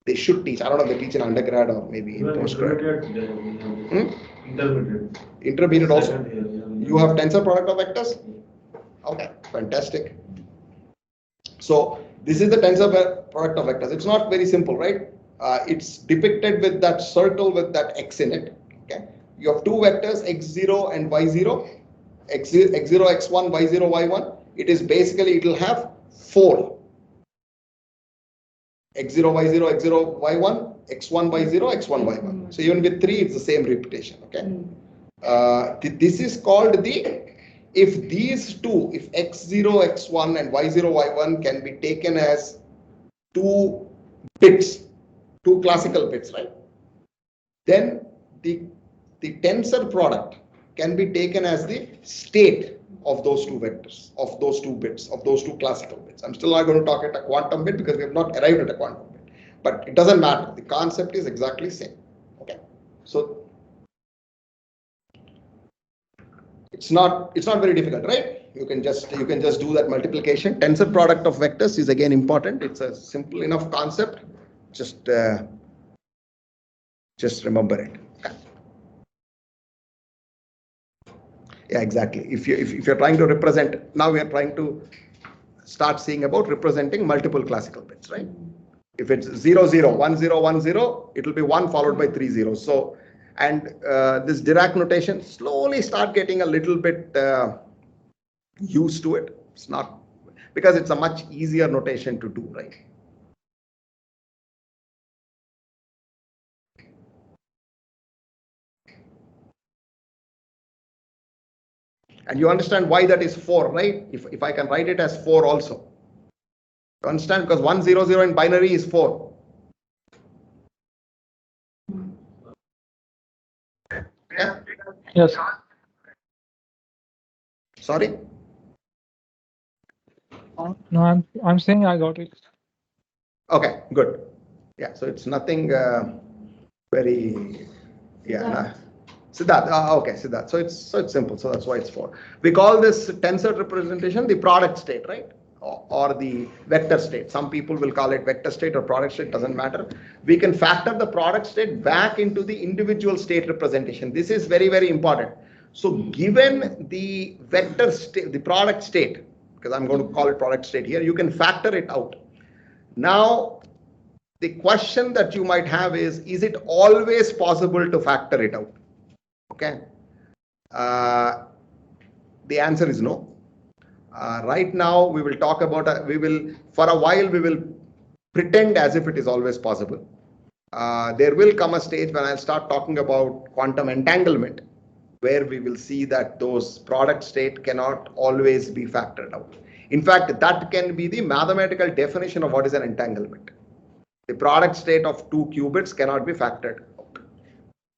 they should teach. I don't know if they teach in undergrad or maybe in postgrad. Intermediate also. You have tensor product of vectors? Okay, fantastic. So this is the tensor product of vectors. It's not very simple, right? It's depicted with that circle with that x in it. Okay, you have two vectors x0 and y0, x0 x1, y0 y1. It is basically, it will have 4 x0 y0 x0 y1, x1 y0 x1 y1. So even with 3, it's the same repetition. Okay. This is called if these two, if x0, x1 and y0, y1 can be taken as two bits, two classical bits, right? Then the tensor product can be taken as the state of those two vectors, of those two bits, of those two classical bits. I'm still not going to talk at a quantum bit because we have not arrived at a quantum bit. But it doesn't matter. The concept is exactly the same. Okay. So it's not very difficult, right? You can just do that multiplication. Tensor product of vectors is again important. It's a simple enough concept. Just remember it. Okay. Yeah, exactly. If you're trying to represent, now we are trying to start seeing about representing multiple classical bits, right? If it's 0 0 1 0 1 0, it will be 1 followed by 3 zeros. So, and this Dirac notation, slowly start getting a little bit used to it. It's not, because it's a much easier notation to do, right? And you understand why that is 4, right? If I can write it as 4 also. You understand? Because 1 0 0 in binary is 4. Yeah? Yes. Sorry? No, I'm saying I got it. Okay, good. Yeah, so it's nothing very, yeah. Siddharth, okay, Siddharth. So it's simple. So that's why it's 4. We call this tensor representation the product state, right? Or the vector state. Some people will call it vector state or product state, doesn't matter. We can factor the product state back into the individual state representation. This is very, very important. So given the vector state, the product state, because I'm going to call it product state here, you can factor it out. Now, the question that you might have is it always possible to factor it out? Okay. The answer is no. Right now, we will talk about, for a while, we will pretend as if it is always possible. There will come a stage when I'll start talking about quantum entanglement, where we will see that those product state cannot always be factored out. In fact, that can be the mathematical definition of what is an entanglement. The product state of two qubits cannot be factored out.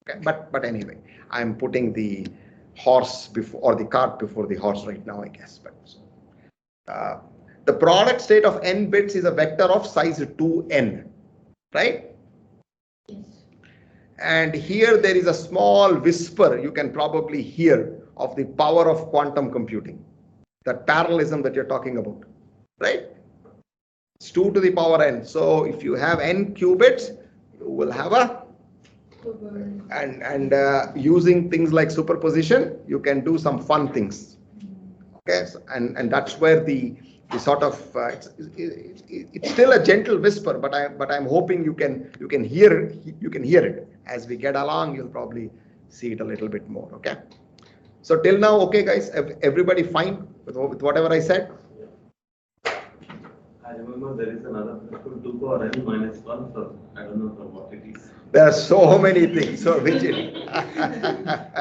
Okay, but anyway, I'm putting the horse before, or the cart before the horse right now, I guess. But the product state of n bits is a vector of size 2n, right? Yes. And here there is a small whisper you can probably hear of the power of quantum computing, that parallelism that you're talking about, right? It's 2 to the power n. So if you have n qubits, you will have a, and using things like superposition, you can do some fun things. Okay, so, and that's where the sort of it's still a gentle whisper, but I'm hoping you can hear it as we get along. You'll probably see it a little bit more. Okay, so till now, okay, guys, everybody fine with whatever I said? I remember there is another principle 2 power n minus 1, so I don't know what it is. There are so many things. So which is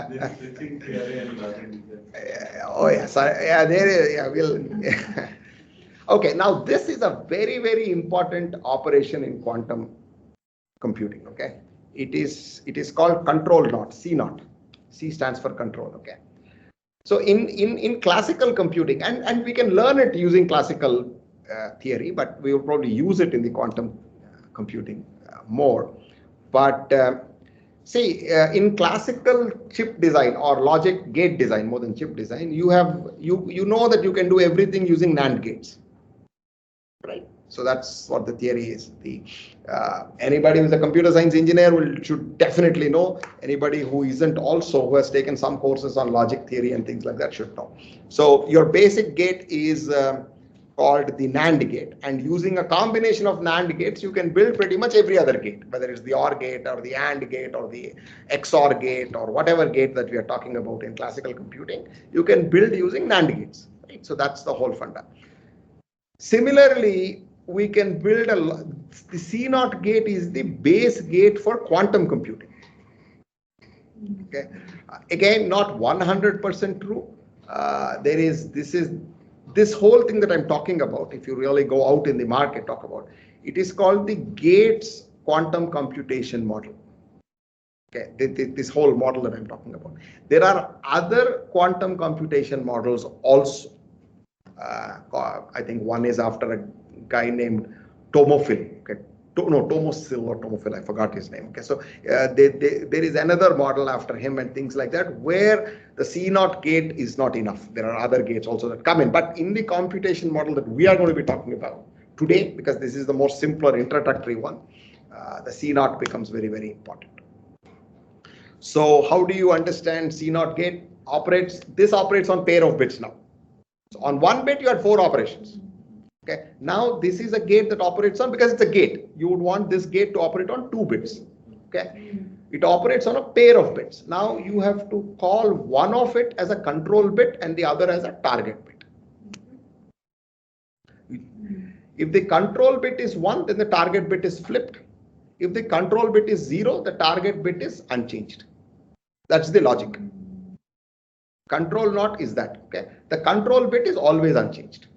This switching theory and logic. oh yes, yeah, there is. Yeah, we'll. Okay, now this is a very, very important operation in quantum computing. Okay, it is called control knot, C knot. C stands for control. Okay, so in classical computing, and we can learn it using classical theory, but we will probably use it in the quantum computing more. But see, in classical chip design or logic gate design, more than chip design, you know that you can do everything using NAND gates, right? So that's what the theory is. Anybody who's a computer science engineer should definitely know. Anybody who isn't also, who has taken some courses on logic theory and things like that, should know. So your basic gate is called the NAND gate, and using a combination of NAND gates, you can build pretty much every other gate, whether it's the OR gate or the AND gate or the XOR gate or whatever gate that we are talking about in classical computing, you can build using NAND gates, right? So that's the whole funda. Similarly, we can build the C-naught gate is the base gate for quantum computing. Okay, again, not 100% true. This whole thing that I'm talking about. If you really go out in the market, talk about it is called the Gates quantum computation model. Okay, this whole model that I'm talking about. There are other quantum computation models also. I think one is after a guy named Tomophil. Okay, Tomosil or Tomophil. I forgot his name. Okay, so there is another model after him and things like that, where the C0 gate is not enough. There are other gates also that come in, but in the computation model that we are going to be talking about today, because this is the more simpler introductory one, the C0 becomes very, very important. So how do you understand C0 gate operates? This operates on pair of bits now. So on one bit, you had 4 operations. Okay. Now this is a gate that operates on, because it's a gate, you would want this gate to operate on 2 bits. Okay. It operates on a pair of bits. Now you have to call one of it as a control bit and the other as a target bit. If the control bit is 1, then the target bit is flipped. If the control bit is 0, the target bit is unchanged. That's the logic. Control not is that. Okay. The control bit is always unchanged.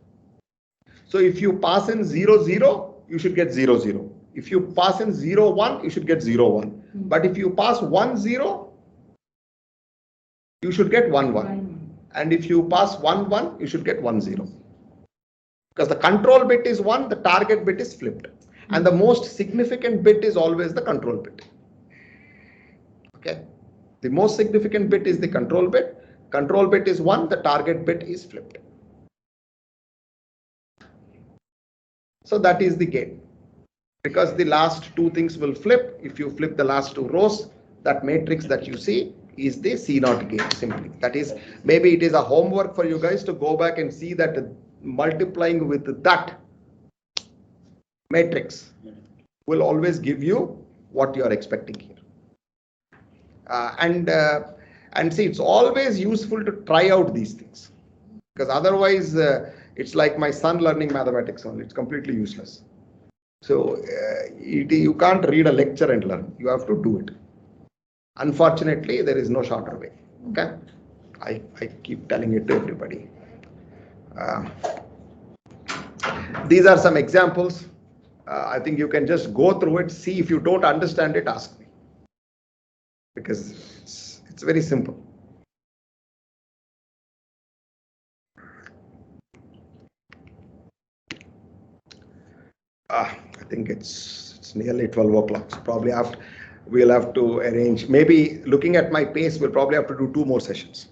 So if you pass in 0, 0, you should get 0, 0. If you pass in 0, 1, you should get 0, 1. But if you pass 1, 0, you should get 1, 1. And if you pass 1, 1, you should get 1, 0. Because the control bit is 1, the target bit is flipped. And the most significant bit is always the control bit. Okay. The most significant bit is the control bit. Control bit is 1, the target bit is flipped. So that is the gate. Because the last 2 things will flip. If you flip the last 2 rows, that matrix that you see is the C0 gate simply. That is, maybe it is a homework for you guys to go back and see that multiplying with that matrix will always give you what you are expecting here. And see, it's always useful to try out these things, because otherwise it's like my son learning mathematics only. It's completely useless. So you can't read a lecture and learn. You have to do it. Unfortunately, there is no shorter way. Okay, I keep telling it to everybody. These are some examples. I think you can just go through it. See, if you don't understand it, ask me, because it's very simple. I think it's nearly 12 o'clock. So probably we'll have to arrange. Maybe looking at my pace, we'll probably have to do 2 more sessions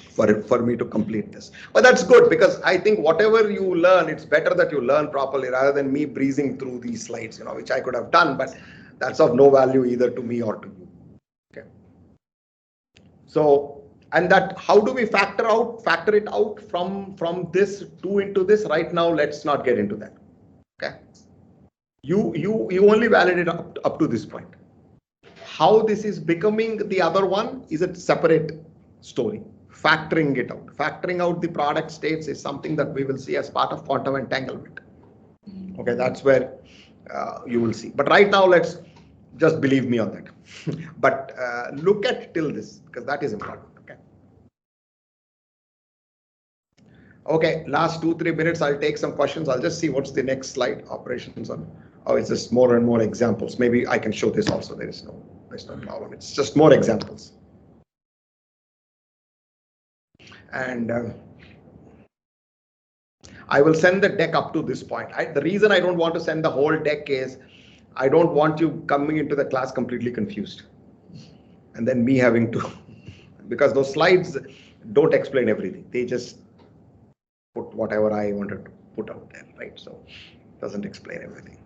for me to complete this. But that's good, because I think whatever you learn, it's better that you learn properly rather than me breezing through these slides, which I could have done, but that's of no value either to me or to you. Okay. So, and that, how do we factor it out from this to into this? Right now, let's not get into that. Okay. You only validate up to this point. How this is becoming the other one is a separate story. Factoring it out. Factoring out the product states is something that we will see as part of quantum entanglement. Okay, that's where you will see. But right now, let's just believe me on that. But look at till this, because that is important. Okay. Okay, last 2-3 minutes, I'll take some questions. I'll just see what's the next slide. Operations on. Oh, it's just more and more examples. Maybe I can show this also. There's no problem. It's just more examples. And I will send the deck up to this point. The reason I don't want to send the whole deck is I don't want you coming into the class completely confused. And then me having to, because those slides don't explain everything. They just put whatever I wanted to put out there, right? So it doesn't explain everything.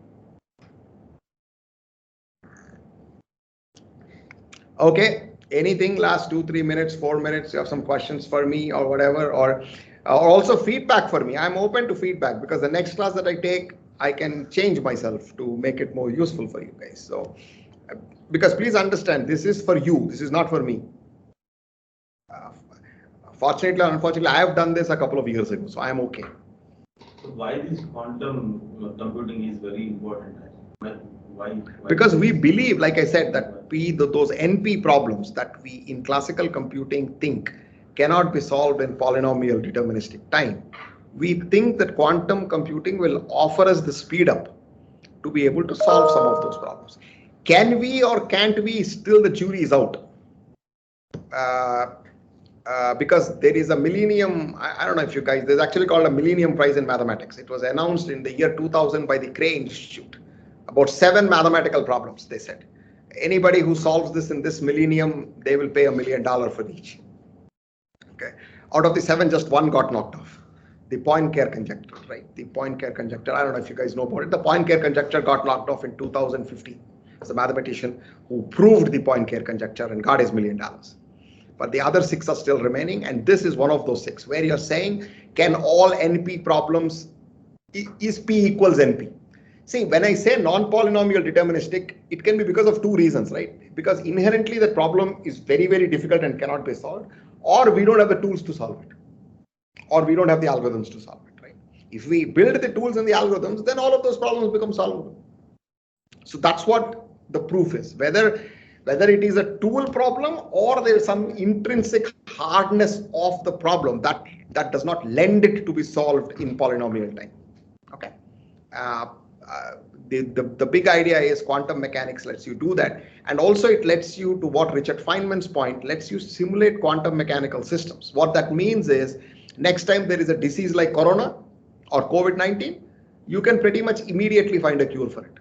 Okay, anything last 2-3 minutes, 4 minutes, you have some questions for me or whatever, or also feedback for me. I'm open to feedback, because the next class that I take, I can change myself to make it more useful for you guys. So, because please understand, this is for you, this is not for me. Fortunately or unfortunately, I have done this a couple of years ago, so I am okay. So why this quantum computing is very important? Why? Because we believe, like I said, that those NP problems that we in classical computing think cannot be solved in polynomial deterministic time. We think that quantum computing will offer us the speed up to be able to solve some of those problems. Can we or can't we? Still the jury is out. Because there is a millennium, I don't know if you guys, there's actually called a Millennium Prize in Mathematics. It was announced in the year 2000 by the Cray Institute. About 7 mathematical problems, they said. Anybody who solves this in this millennium, they will pay $1 million for each. Okay. Out of the 7, just 1 got knocked off. The Poincare conjecture, right? The Poincare conjecture, I don't know if you guys know about it. The Poincare conjecture got knocked off in 2015. It's a mathematician who proved the Poincare conjecture and got his $1 million. But the other 6 are still remaining, and this is one of those 6 where you're saying, can all NP problems, is P equals NP? See, when I say non-polynomial deterministic, it can be because of 2 reasons, right? Because inherently the problem is very, very difficult and cannot be solved, or we don't have the tools to solve it, or we don't have the algorithms to solve it, right? If we build the tools and the algorithms, then all of those problems become solvable. So that's what the proof is. Whether it is a tool problem or there is some intrinsic hardness of the problem that does not lend it to be solved in polynomial time. Okay. The big idea is quantum mechanics lets you do that, and also it lets you, to what Richard Feynman's point, lets you simulate quantum mechanical systems. What that means is, next time there is a disease like corona or COVID-19, you can pretty much immediately find a cure for it,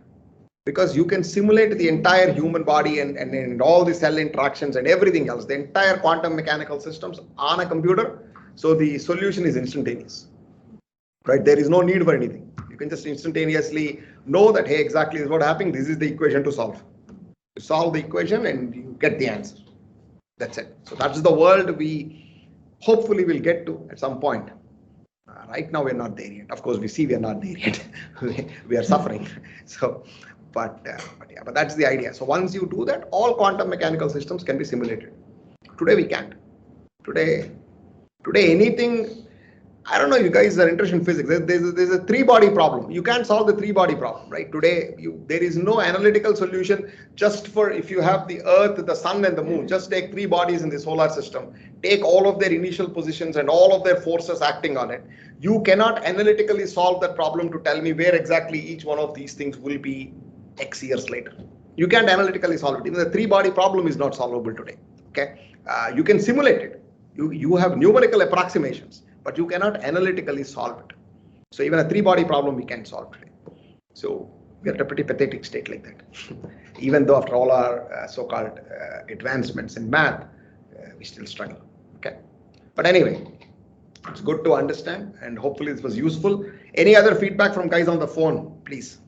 because you can simulate the entire human body and all the cell interactions and everything else, the entire quantum mechanical systems on a computer. So the solution is instantaneous, right? There is no need for anything. You can just instantaneously know that, hey, exactly is what happening. This is the equation to solve. You solve the equation and you get the answer. That's it. So that's the world we hopefully will get to at some point. Right now, we're not there yet. Of course, we see we're not there yet. We are suffering. So, but that's the idea. So once you do that, all quantum mechanical systems can be simulated. Today we can't. Today anything. I don't know if you guys are interested in physics. There's a 3-body problem. You can't solve the 3-body problem, right? Today, there is no analytical solution just for, if you have the Earth, the Sun, and the Moon. Just take 3 bodies in the solar system. Take all of their initial positions and all of their forces acting on it. You cannot analytically solve that problem to tell me where exactly each one of these things will be X years later. You can't analytically solve it. Even the 3-body problem is not solvable today. Okay, you can simulate it. You have numerical approximations, but you cannot analytically solve it. So even a 3-body problem we can't solve today. So we are at a pretty pathetic state like that. Even though after all our so-called advancements in math, we still struggle. Okay, but anyway, it's good to understand, and hopefully this was useful. Any other feedback from guys on the phone, please?